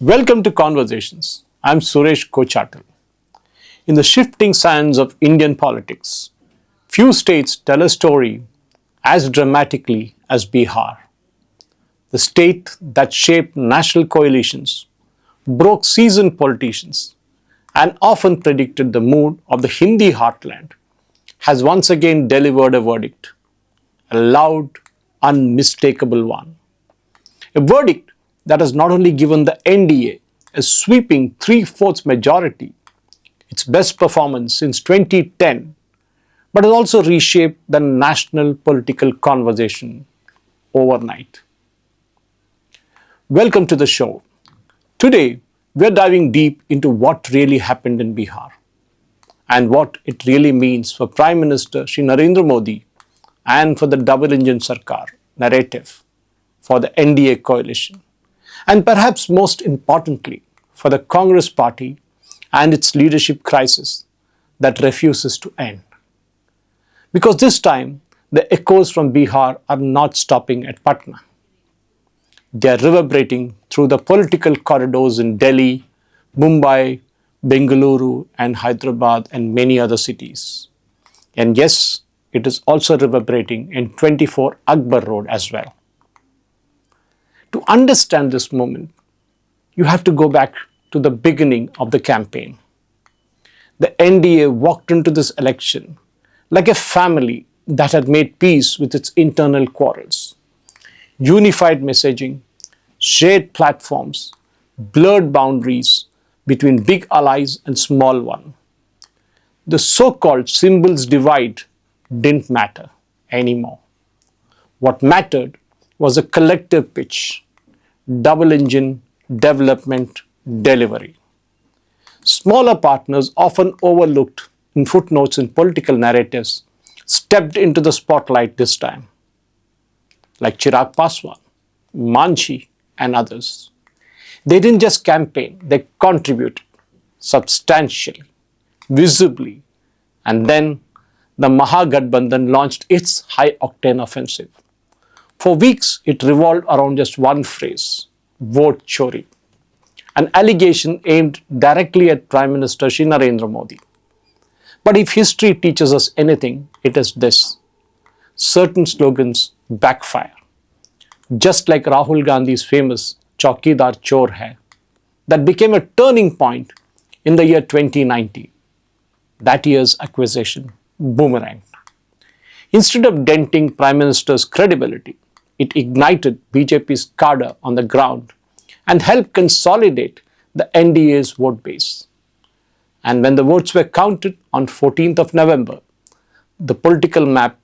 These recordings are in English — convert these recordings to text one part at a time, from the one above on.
Welcome to Conversations. I'm Suresh Kochatal. In the shifting sands of Indian politics, few states tell a story as dramatically as Bihar. The state that shaped national coalitions, broke seasoned politicians, and often predicted the mood of the Hindi heartland, has once again delivered a verdict, a loud, unmistakable one. A verdict that has not only given the NDA a sweeping three-fourths majority, its best performance since 2010, but has also reshaped the national political conversation overnight. Welcome to the show. Today, we're diving deep into what really happened in Bihar and what it really means for Prime Minister Shri Narendra Modi and for the double engine Sarkar narrative for the NDA coalition, and perhaps most importantly, for the Congress party and its leadership crisis that refuses to end. Because this time, the echoes from Bihar are not stopping at Patna. They are reverberating through the political corridors in Delhi, Mumbai, Bengaluru, and Hyderabad, and many other cities. And yes, it is also reverberating in 24 Akbar Road as well. To understand this moment, you have to go back to the beginning of the campaign. The NDA walked into this election like a family that had made peace with its internal quarrels. Unified messaging, shared platforms, blurred boundaries between big allies and small ones. The so-called symbols divide didn't matter anymore. What mattered was a collective pitch, double engine, development, delivery. Smaller partners, often overlooked in footnotes in political narratives, stepped into the spotlight this time, like Chirag Paswan, Manchi, and others. They didn't just campaign, they contributed substantially, visibly, and then the Mahagathbandhan launched its high-octane offensive. For weeks, it revolved around just one phrase, vote chori, an allegation aimed directly at Prime Minister Shri Narendra Modi. But if history teaches us anything, it is this: certain slogans backfire. Just like Rahul Gandhi's famous Chaukidar Chor Hai, that became a turning point in the year 2019. That year's acquisition boomeranged. Instead of denting Prime Minister's credibility, it ignited BJP's cadre on the ground and helped consolidate the NDA's vote base. And when the votes were counted on 14th of November, the political map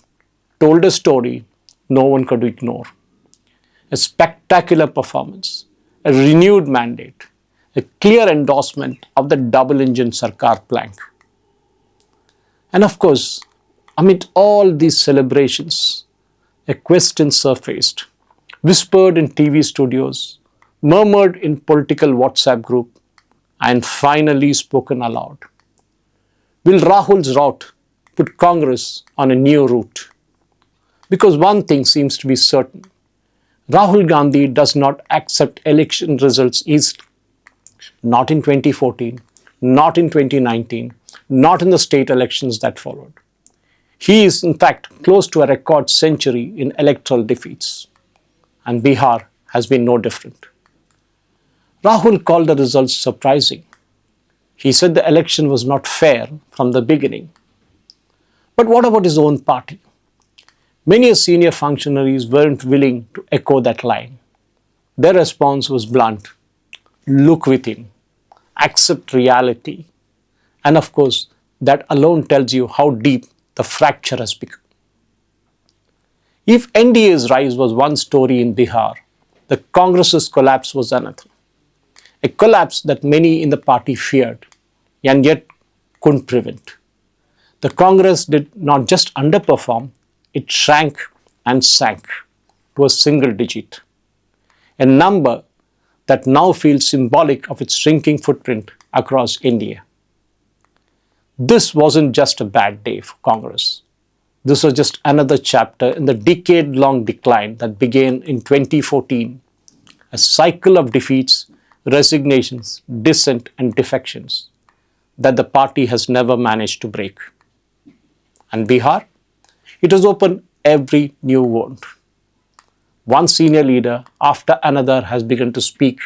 told a story no one could ignore. A spectacular performance, a renewed mandate, a clear endorsement of the double engine Sarkar plank. And of course, amid all these celebrations, a question surfaced, whispered in TV studios, murmured in political WhatsApp group, and finally spoken aloud. Will Rahul's route put Congress on a new route? Because one thing seems to be certain: Rahul Gandhi does not accept election results easily. Not in 2014, not in 2019, not in the state elections that followed. He is in fact close to a record century in electoral defeats. And Bihar has been no different. Rahul called the results surprising. He said the election was not fair from the beginning. But what about his own party? Many senior functionaries weren't willing to echo that line. Their response was blunt: look within, accept reality. And of course, that alone tells you how deep the fracture has become. If NDA's rise was one story in Bihar, the Congress's collapse was another. A collapse that many in the party feared and yet couldn't prevent. The Congress did not just underperform, it shrank and sank to a single digit, a number that now feels symbolic of its shrinking footprint across India. This wasn't just a bad day for Congress. This was just another chapter in the decade-long decline that began in 2014, a cycle of defeats resignations, dissent, and defections that the party has never managed to break. And Bihar? It has opened every new wound. One senior leader after another has begun to speak,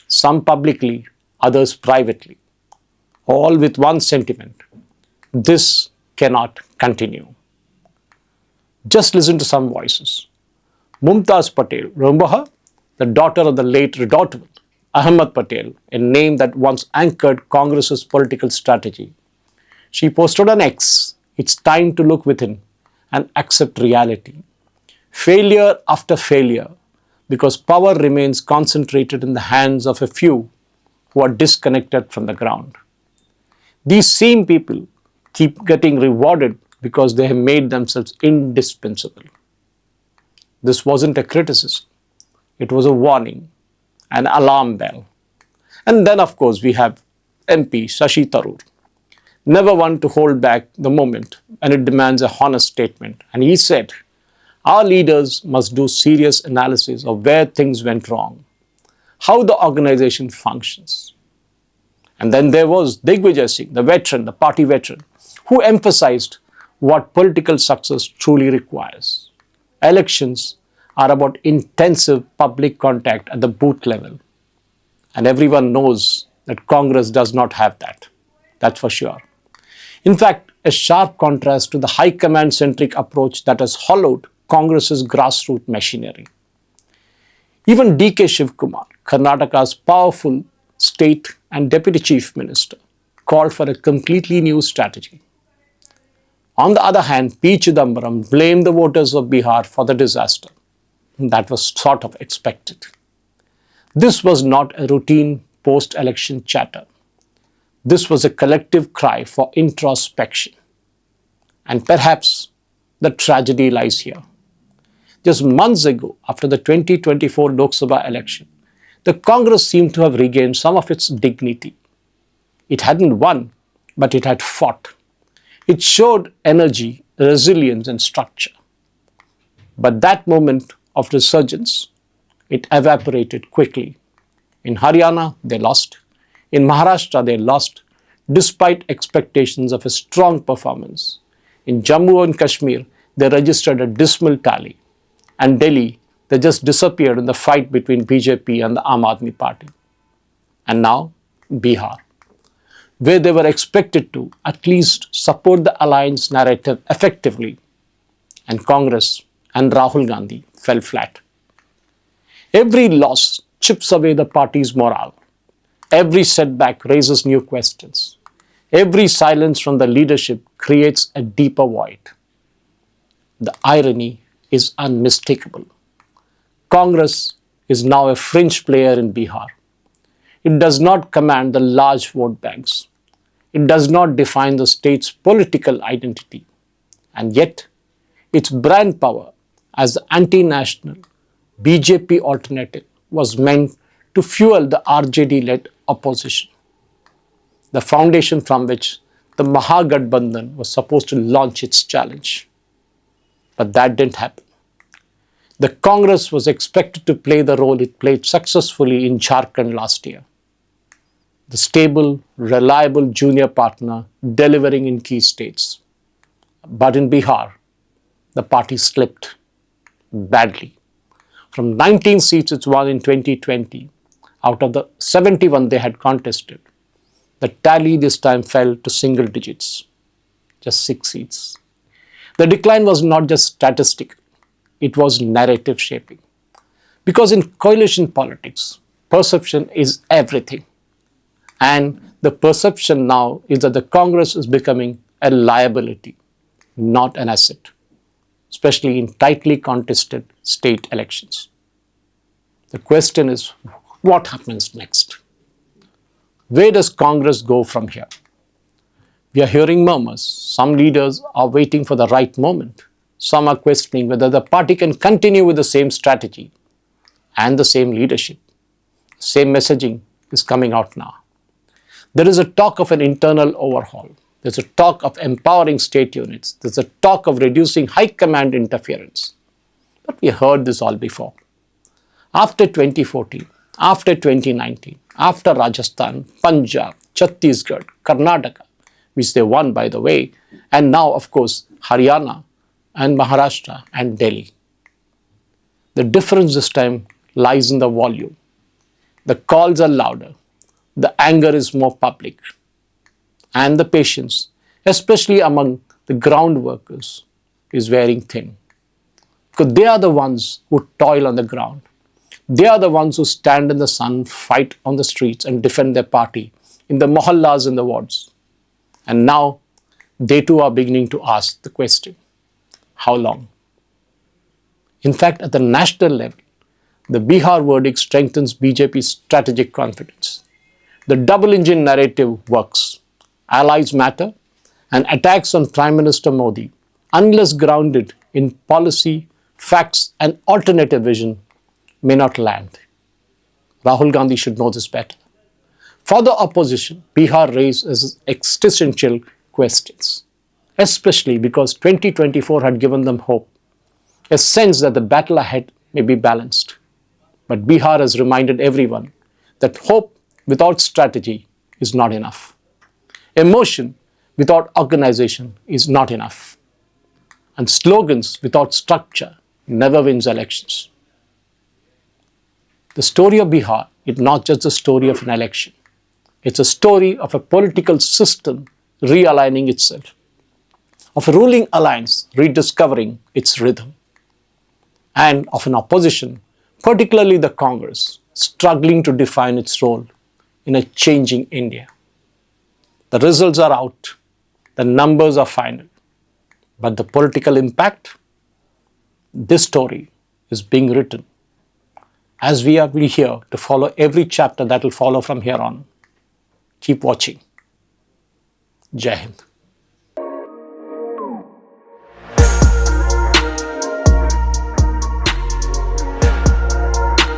some publicly, others privately, all with one sentiment: this cannot continue. Just listen to some voices. Mumtaz Patel, remember her? The daughter of the late redoubtable Ahmed Patel, a name that once anchored Congress's political strategy. She posted on X, "It's time to look within and accept reality. Failure after failure, because power remains concentrated in the hands of a few who are disconnected from the ground. These same people keep getting rewarded because they have made themselves indispensable." This wasn't a criticism. It was a warning, an alarm bell. And then, of course, we have MP Shashi Tharoor, never one to hold back the moment and it demands a honest statement. And he said, our leaders must do serious analysis of where things went wrong, how the organization functions. And then there was Digvijay Singh, the veteran, the party veteran, who emphasized what political success truly requires. Elections are about intensive public contact at the booth level. And everyone knows that Congress does not have that. That's for sure. In fact, a sharp contrast to the high command-centric approach that has hollowed Congress's grassroots machinery. Even D.K. Shivkumar, Karnataka's powerful state and deputy chief minister, called for a completely new strategy. On the other hand, P. Chidambaram blamed the voters of Bihar for the disaster. That was sort of expected. This was not a routine post-election chatter. This was a collective cry for introspection. And perhaps the tragedy lies here. Just months ago, after the 2024 Lok Sabha election, the Congress seemed to have regained some of its dignity. It hadn't won, but it had fought. It showed energy, resilience, and structure. But that moment of resurgence, it evaporated quickly. In Haryana, they lost. In Maharashtra, they lost, despite expectations of a strong performance. In Jammu and Kashmir, they registered a dismal tally. And Delhi, they just disappeared in the fight between BJP and the Aam Aadmi Party. And now, Bihar, where they were expected to at least support the alliance narrative effectively, and Congress and Rahul Gandhi fell flat. Every loss chips away the party's morale. Every setback raises new questions. Every silence from the leadership creates a deeper void. The irony is unmistakable. Congress is now a fringe player in Bihar. It does not command the large vote banks. It does not define the state's political identity. And yet, its brand power as the anti-national BJP alternative was meant to fuel the RJD-led opposition, the foundation from which the Mahagathbandhan was supposed to launch its challenge. But that didn't happen. The Congress was expected to play the role it played successfully in Jharkhand last year. The stable, reliable junior partner delivering in key states. But in Bihar, the party slipped badly. From 19 seats it won in 2020, out of the 71 they had contested, the tally this time fell to single digits, just 6 seats. The decline was not just statistical, it was narrative shaping. Because in coalition politics, perception is everything. And the perception now is that the Congress is becoming a liability, not an asset, especially in tightly contested state elections. The question is, what happens next? Where does Congress go from here? We are hearing murmurs. Some leaders are waiting for the right moment. Some are questioning whether the party can continue with the same strategy and the same leadership. Same messaging is coming out now. There is a talk of an internal overhaul. There's a talk of empowering state units. There's a talk of reducing high command interference. But we heard this all before. After 2014, after 2019, after Rajasthan, Punjab, Chhattisgarh, Karnataka, which they won by the way, and now of course Haryana and Maharashtra and Delhi. The difference this time lies in the volume. The calls are louder, the anger is more public, and the patience, especially among the ground workers, is wearing thin. Because they are the ones who toil on the ground. They are the ones who stand in the sun, fight on the streets, and defend their party in the mohallas and the wards. And now they too are beginning to ask the question, how long? In fact, at the national level, the Bihar verdict strengthens BJP's strategic confidence. The double engine narrative works. Allies matter, and attacks on Prime Minister Modi, unless grounded in policy, facts, and alternative vision, may not land. Rahul Gandhi should know this better. For the opposition, Bihar raises existential questions, especially because 2024 had given them hope, a sense that the battle ahead may be balanced. But Bihar has reminded everyone that hope without strategy is not enough. Emotion without organization is not enough. And slogans without structure never wins elections. The story of Bihar is not just the story of an election. It's a story of a political system realigning itself, of a ruling alliance rediscovering its rhythm, and of an opposition, particularly the Congress, struggling to define its role in a changing India. The results are out, the numbers are final, but the political impact, this story is being written. As we are here to follow every chapter that will follow from here on. Keep watching. Jai Hind.